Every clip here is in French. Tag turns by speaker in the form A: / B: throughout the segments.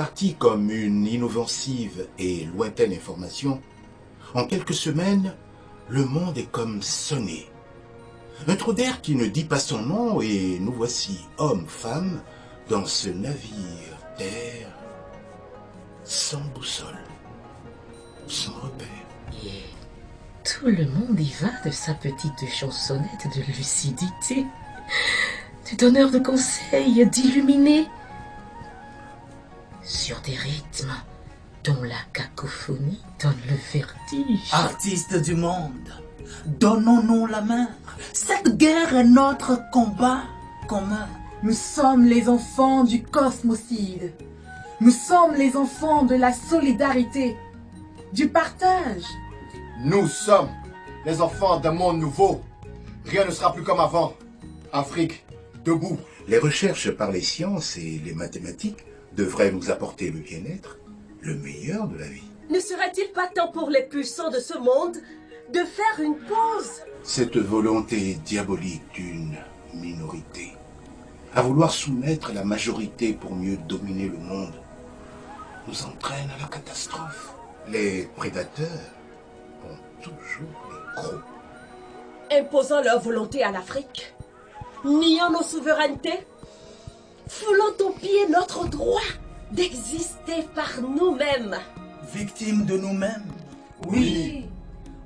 A: Parti comme une inoffensive et lointaine information, en quelques semaines, le monde est comme sonné. Un trou d'air qui ne dit pas son nom et nous voici, hommes, femmes, dans ce navire terre, sans boussole, sans repère.
B: Et tout le monde y va de sa petite chansonnette de lucidité, de donneur de conseils, d'illuminé, sur des rythmes dont la cacophonie donne le vertige.
C: Artistes du monde, donnons-nous la main. Cette guerre est notre combat commun.
D: Nous sommes les enfants du cosmocide. Nous sommes les enfants de la solidarité, du partage.
E: Nous sommes les enfants d'un monde nouveau. Rien ne sera plus comme avant. Afrique, debout.
A: Les recherches par les sciences et les mathématiques devraient nous apporter le bien-être, le meilleur de la vie.
F: Ne serait-il pas temps pour les puissants de ce monde de faire une pause?
A: Cette volonté diabolique d'une minorité, à vouloir soumettre la majorité pour mieux dominer le monde, nous entraîne à la catastrophe. Les prédateurs ont toujours les crocs.
F: Imposant leur volonté à l'Afrique, niant nos souverainetés, foulant au pied notre droit d'exister par nous-mêmes.
C: Victimes de nous-mêmes.
D: Oui.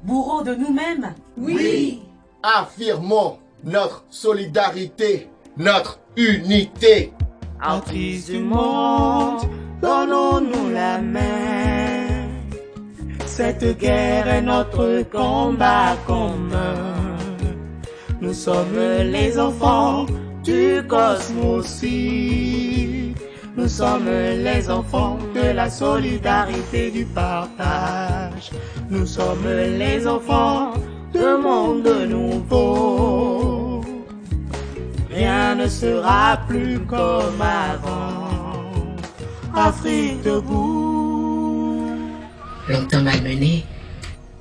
D: Bourreaux de nous-mêmes.
F: Oui.
E: Affirmons notre solidarité, notre unité.
G: Artistes du monde, donnons-nous la main. Cette guerre est notre combat commun. Nous sommes les enfants du cosmos. Nous sommes les enfants de la solidarité, du partage. Nous sommes les enfants d'un monde nouveau. Rien ne sera plus comme avant. Afrique debout.
B: Longtemps malmenée,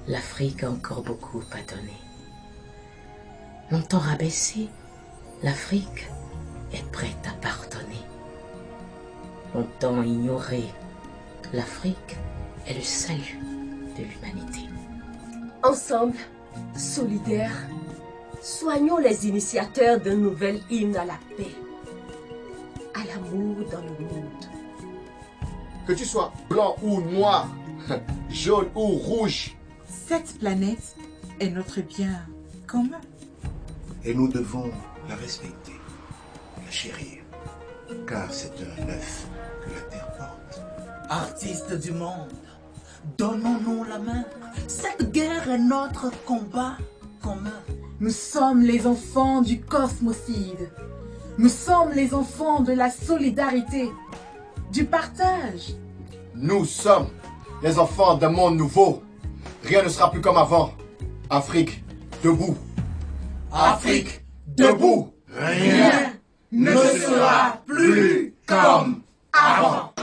B: l'Afrique a encore beaucoup à donner. Longtemps rabaissée, l'Afrique est prête à pardonner. Longtemps ignorée, l'Afrique est le salut de l'humanité.
F: Ensemble, solidaires, soignons les initiateurs d'un nouvel hymne à la paix, à l'amour dans le monde.
E: Que tu sois blanc ou noir, jaune ou rouge.
D: Cette planète est notre bien commun.
A: Et nous devons la respecter, la chérir, car c'est un œuf que la terre porte.
C: Artistes du monde, donnons-nous la main. Cette guerre est notre combat commun.
D: Nous sommes les enfants du cosmocide. Nous sommes les enfants de la solidarité, du partage.
E: Nous sommes les enfants d'un monde nouveau. Rien ne sera plus comme avant. Afrique, debout. Afrique, debout. Rien ne sera plus comme avant.